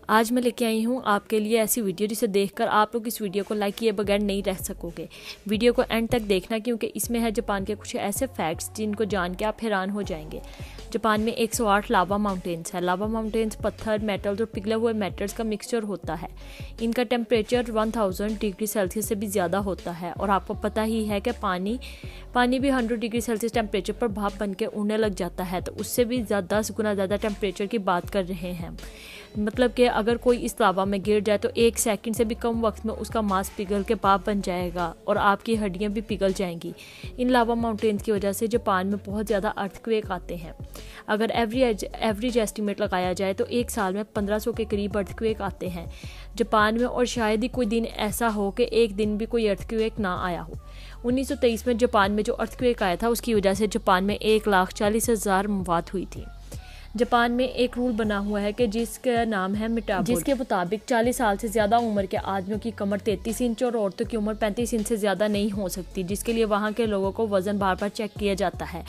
आज मैं लेके आई हूँ आपके लिए ऐसी वीडियो जिसे देखकर आप लोग इस वीडियो को लाइक किए बगैर नहीं रह सकोगे। वीडियो को एंड तक देखना क्योंकि इसमें है जापान के कुछ ऐसे फैक्ट्स जिनको जान के आप हैरान हो जाएंगे। जापान में 108 लावा माउंटेन्स है। लावा माउंटेन्स पत्थर, मेटल्स और पिघले हुए मेटल्स का मिक्सचर होता है। इनका टेम्परेचर 1000 डिग्री सेल्सियस से भी ज़्यादा होता है और आपको पता ही है कि पानी भी 100 डिग्री सेल्सियस टेम्परेचर पर भाप बन के उड़ने लग जाता है, तो उससे भी 10 गुना ज़्यादा टेम्परेचर की बात कर रहे हैं। मतलब कि अगर कोई इस लावा में गिर जाए तो 1 सेकंड से भी कम वक्त में उसका मांस पिघल के भाप बन जाएगा और आपकी हड्डियां भी पिघल जाएंगी। इन लावा माउंटेन्स की वजह से जापान में बहुत ज़्यादा अर्थक्वेक आते हैं। अगर एवरेज एस्टिमेट लगाया जाए तो एक साल में 1500 के करीब अर्थक्वेक आते हैं जापान में, और शायद ही कोई दिन ऐसा हो कि एक दिन भी कोई अर्थक्वेक ना आया हो। 1923 में जापान में जो अर्थक्वेक आया था उसकी वजह से जापान में 1,40,000 मौत हुई थी। जापान में एक रूल बना हुआ है कि जिसका नाम है मेटाबॉलिज्म, जिसके मुताबिक 40 साल से ज़्यादा उम्र के आदमियों की कमर 33 इंच और औरतों की उम्र 35 इंच से ज़्यादा नहीं हो सकती, जिसके लिए वहाँ के लोगों को वज़न बार बार चेक किया जाता है।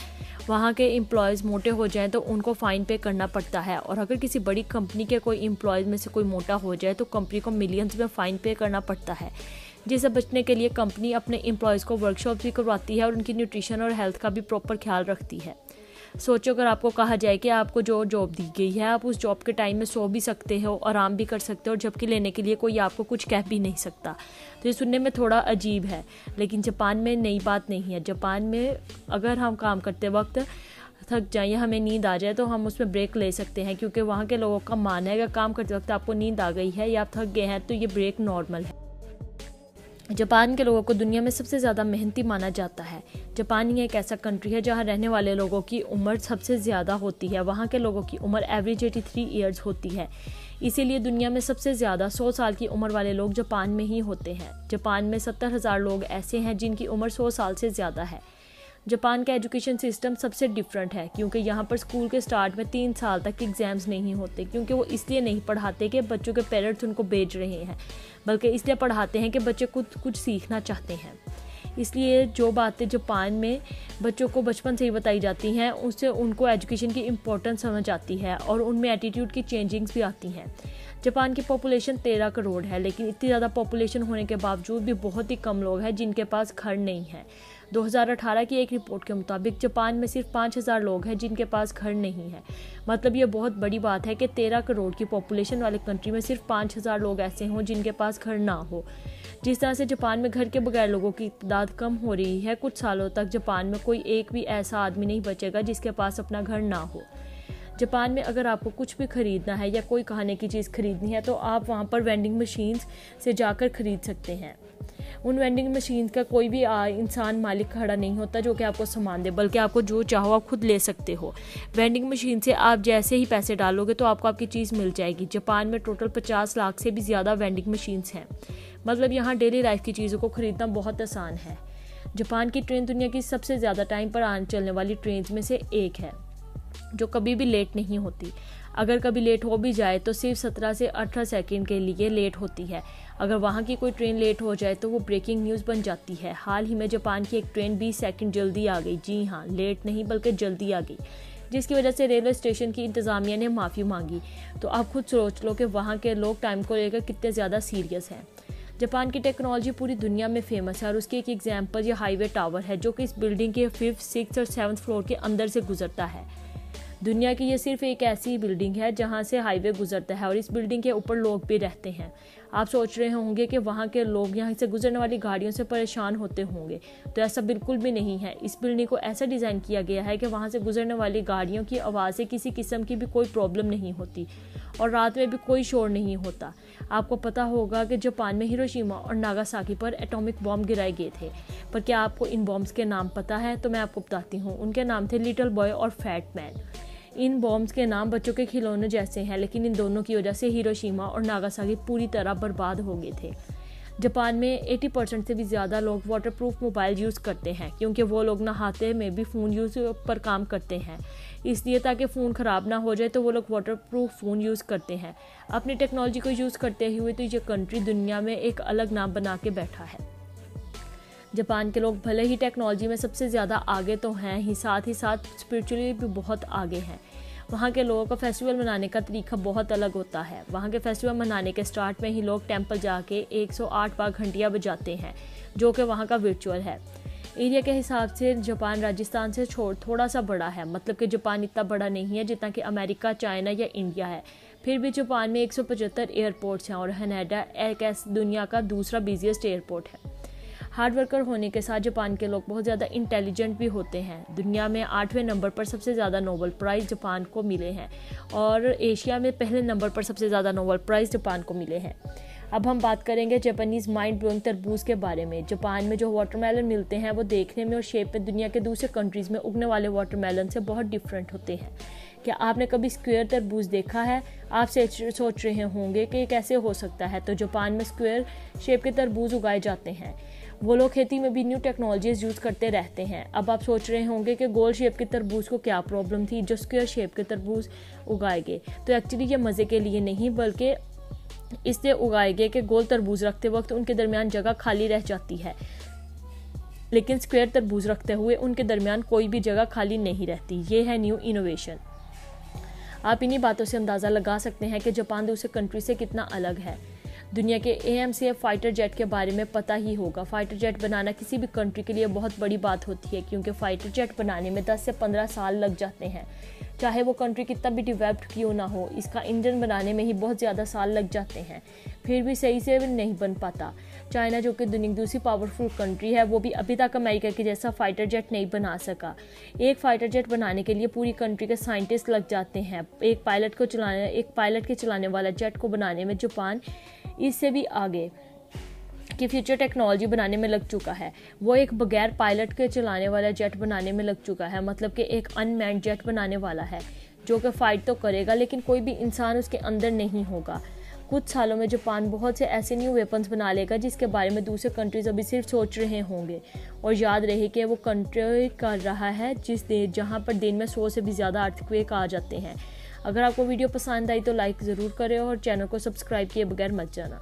वहाँ के एम्प्लॉयज़ मोटे हो जाएं तो उनको फ़ाइन पे करना पड़ता है, और अगर किसी बड़ी कंपनी के कोई एम्प्लॉयज़ में से कोई मोटा हो जाए तो कंपनी को मिलियंस में फ़ाइन पे करना पड़ता है। जिससे बचने के लिए कंपनी अपने एम्प्लॉयज़ को वर्कशॉप भी करवाती है और उनकी न्यूट्रिशन और हेल्थ का भी प्रॉपर ख्याल रखती है। सोचो, अगर आपको कहा जाए कि आपको जो जॉब दी गई है आप उस जॉब के टाइम में सो भी सकते हो, आराम भी कर सकते हो, और जबकि लेने के लिए कोई आपको कुछ कह भी नहीं सकता, तो ये सुनने में थोड़ा अजीब है। लेकिन जापान में नई बात नहीं है। जापान में अगर हम काम करते वक्त थक जाए या हमें नींद आ जाए तो हम उसमें ब्रेक ले सकते हैं, क्योंकि वहाँ के लोगों का मानना है कि काम करते वक्त आपको नींद आ गई है या आप थक गए हैं तो ये ब्रेक नॉर्मल है। जापान के लोगों को दुनिया में सबसे ज़्यादा मेहनती माना जाता है। जापान ही एक ऐसा कंट्री है जहाँ रहने वाले लोगों की उम्र सबसे ज़्यादा होती है। वहाँ के लोगों की उम्र एवरेज 83 ईयर्स होती है। इसीलिए दुनिया में सबसे ज़्यादा 100 साल की उम्र वाले लोग जापान में ही होते हैं। जापान में 70,000 लोग ऐसे हैं जिनकी उम्र 100 साल से ज़्यादा है। जापान का एजुकेशन सिस्टम सबसे डिफरेंट है, क्योंकि यहाँ पर स्कूल के स्टार्ट में 3 साल तक एग्ज़ाम्स नहीं होते, क्योंकि वो इसलिए नहीं पढ़ाते कि बच्चों के पेरेंट्स उनको भेज रहे हैं, बल्कि इसलिए पढ़ाते हैं कि बच्चे कुछ सीखना चाहते हैं। इसलिए जो बातें जापान में बच्चों को बचपन से ही बताई जाती हैं उससे उनको एजुकेशन की इम्पोर्टेंस समझ आती है और उनमें एटीट्यूड की चेंजिंग्स भी आती हैं। जापान की पॉपुलेशन 13 करोड़ है, लेकिन इतनी ज़्यादा पॉपुलेशन होने के बावजूद भी बहुत ही कम लोग हैं जिनके पास घर नहीं है। 2018 की एक रिपोर्ट के मुताबिक जापान में सिर्फ 5,000 लोग हैं जिनके पास घर नहीं है। मतलब ये बहुत बड़ी बात है कि 13 करोड़ की पॉपुलेशन वाले कंट्री में सिर्फ 5,000 लोग ऐसे हों जिनके पास घर ना हो। जिस तरह से जापान में घर के बगैर लोगों की तादाद कम हो रही है, कुछ सालों तक जापान में कोई एक भी ऐसा आदमी नहीं बचेगा जिसके पास अपना घर ना हो। जापान में अगर आपको कुछ भी खरीदना है या कोई खाने की चीज़ खरीदनी है तो आप वहाँ पर वेंडिंग मशीन्स से जाकर खरीद सकते हैं। उन वेंडिंग मशीन का कोई भी इंसान मालिक खड़ा नहीं होता जो कि आपको सामान दे, बल्कि आपको जो चाहो आप खुद ले सकते हो। वेंडिंग मशीन से आप जैसे ही पैसे डालोगे तो आपको आपकी चीज़ मिल जाएगी। जापान में टोटल 50 लाख से भी ज़्यादा वेंडिंग मशीन्स हैं। मतलब यहाँ डेली लाइफ की चीज़ों को खरीदना बहुत आसान है। जापान की ट्रेन दुनिया की सबसे ज़्यादा टाइम पर चलने वाली ट्रेन में से एक है जो कभी भी लेट नहीं होती। अगर कभी लेट हो भी जाए तो सिर्फ 17 से 18 सेकंड के लिए लेट होती है। अगर वहाँ की कोई ट्रेन लेट हो जाए तो वो ब्रेकिंग न्यूज़ बन जाती है। हाल ही में जापान की एक ट्रेन 20 सेकंड जल्दी आ गई। जी हाँ, लेट नहीं बल्कि जल्दी आ गई, जिसकी वजह से रेलवे स्टेशन की इंतज़ामिया ने माफ़ी मांगी। तो आप खुद सोच लो कि वहाँ के लोग टाइम को लेकर कितने ज़्यादा सीरियस हैं। जापान की टेक्नोलॉजी पूरी दुनिया में फेमस है और उसकी एक एग्जाम्पल ये हाईवे टावर है जो कि इस बिल्डिंग के 5th, 6th और 7th फ्लोर के अंदर से गुजरता है। दुनिया की ये सिर्फ एक ऐसी बिल्डिंग है जहाँ से हाईवे गुजरता है और इस बिल्डिंग के ऊपर लोग भी रहते हैं। आप सोच रहे होंगे कि वहाँ के लोग यहाँ से गुजरने वाली गाड़ियों से परेशान होते होंगे, तो ऐसा बिल्कुल भी नहीं है। इस बिल्डिंग को ऐसा डिज़ाइन किया गया है कि वहाँ से गुजरने वाली गाड़ियों की आवाज़ से किसी किस्म की भी कोई प्रॉब्लम नहीं होती और रात में भी कोई शोर नहीं होता। आपको पता होगा कि जापान में हिरोशिमा और नागासाकी पर एटॉमिक बॉम्ब गिराए गए थे, पर क्या आपको इन बॉम्ब्स के नाम पता है? तो मैं आपको बताती हूँ। उनके नाम थे लिटिल बॉय और फैट मैन। इन बॉम्ब्स के नाम बच्चों के खिलौने जैसे हैं, लेकिन इन दोनों की वजह से हिरोशिमा और नागासाकी पूरी तरह बर्बाद हो गए थे। जापान में 80% से भी ज़्यादा लोग वाटरप्रूफ मोबाइल यूज़ करते हैं, क्योंकि वो लोग नहाते में भी फ़ोन यूज़ पर काम करते हैं। इसलिए ताकि फ़ोन ख़राब ना हो जाए तो वो लोग वाटरप्रूफ फ़ोन यूज़ करते हैं। अपनी टेक्नोलॉजी को यूज़ करते हुए तो ये कंट्री दुनिया में एक अलग नाम बना के बैठा है। जापान के लोग भले ही टेक्नोलॉजी में सबसे ज़्यादा आगे तो हैं ही साथ स्पिरिचुअली भी बहुत आगे हैं। वहाँ के लोगों का फेस्टिवल मनाने का तरीका बहुत अलग होता है। वहाँ के फेस्टिवल मनाने के स्टार्ट में ही लोग टेंपल जाके 108 बार घंटियाँ बजाते हैं, जो कि वहाँ का रिचुअल है। एरिया के हिसाब से जापान राजस्थान से थोड़ा सा बड़ा है, मतलब कि जापान इतना बड़ा नहीं है जितना कि अमेरिका, चाइना या इंडिया है। फिर भी जापान में 175 एयरपोर्ट्स हैं और हनेडा एक दुनिया का दूसरा बिजिएस्ट एयरपोर्ट है। हार्ड वर्कर होने के साथ जापान के लोग बहुत ज़्यादा इंटेलिजेंट भी होते हैं। दुनिया में 8वें नंबर पर सबसे ज़्यादा नोबेल प्राइज़ जापान को मिले हैं और एशिया में पहले नंबर पर सबसे ज़्यादा नोबेल प्राइज़ जापान को मिले हैं। अब हम बात करेंगे जापानीज़ माइंड ब्लोइंग तरबूज के बारे में। जापान में जो वाटरमेलन मिलते हैं वो देखने में और शेप में दुनिया के दूसरे कंट्रीज़ में उगने वाले वाटरमेलन से बहुत डिफरेंट होते हैं। क्या आपने कभी स्क्वायर तरबूज देखा है? आप सोच रहे होंगे कि कैसे हो सकता है। तो जापान में स्क्वायर शेप के तरबूज उगाए जाते हैं। वो लोग खेती में भी न्यू टेक्नोलॉजीज यूज़ करते रहते हैं। अब आप सोच रहे होंगे कि गोल शेप के तरबूज को क्या प्रॉब्लम थी जो स्क्वायर शेप के तरबूज उगाए गए। तो एक्चुअली ये मज़े के लिए नहीं बल्कि इसलिए उगाए गए कि गोल तरबूज रखते वक्त उनके दरमियान जगह खाली रह जाती है, लेकिन स्क्वायर तरबूज रखते हुए उनके दरमियान कोई भी जगह खाली नहीं रहती। ये है न्यू इनोवेशन। आप इन्हीं बातों से अंदाज़ा लगा सकते हैं कि जापान दूसरे कंट्री से कितना अलग है। दुनिया के AMCF फाइटर जेट के बारे में पता ही होगा। फाइटर जेट बनाना किसी भी कंट्री के लिए बहुत बड़ी बात होती है, क्योंकि फाइटर जेट बनाने में 10 से 15 साल लग जाते हैं। चाहे वो कंट्री कितना भी डेवलप्ड क्यों ना हो, इसका इंजन बनाने में ही बहुत ज़्यादा साल लग जाते हैं, फिर भी सही से नहीं बन पाता। चाइना जो कि दुनिया की दूसरी पावरफुल कंट्री है, वो भी अभी तक अमेरिका के जैसा फाइटर जेट नहीं बना सका। एक फाइटर जेट बनाने के लिए पूरी कंट्री के साइंटिस्ट लग जाते हैं। एक पायलट के चलाने वाला जेट को बनाने में जापान इससे भी आगे की फ्यूचर टेक्नोलॉजी बनाने में लग चुका है। वो एक बगैर पायलट के चलाने वाला जेट बनाने में लग चुका है, मतलब कि एक अनमैन्ड जेट बनाने वाला है जो कि फाइट तो करेगा लेकिन कोई भी इंसान उसके अंदर नहीं होगा। कुछ सालों में जापान बहुत से ऐसे न्यू वेपन्स बना लेगा जिसके बारे में दूसरे कंट्रीज अभी सिर्फ सोच रहे होंगे। और याद रहे कि वो कंट्री कर रहा है जहाँ पर दिन में 100 से भी ज़्यादा अर्थक्वेक आ जाते हैं। अगर आपको वीडियो पसंद आई तो लाइक ज़रूर करें और चैनल को सब्सक्राइब किए बगैर मत जाना।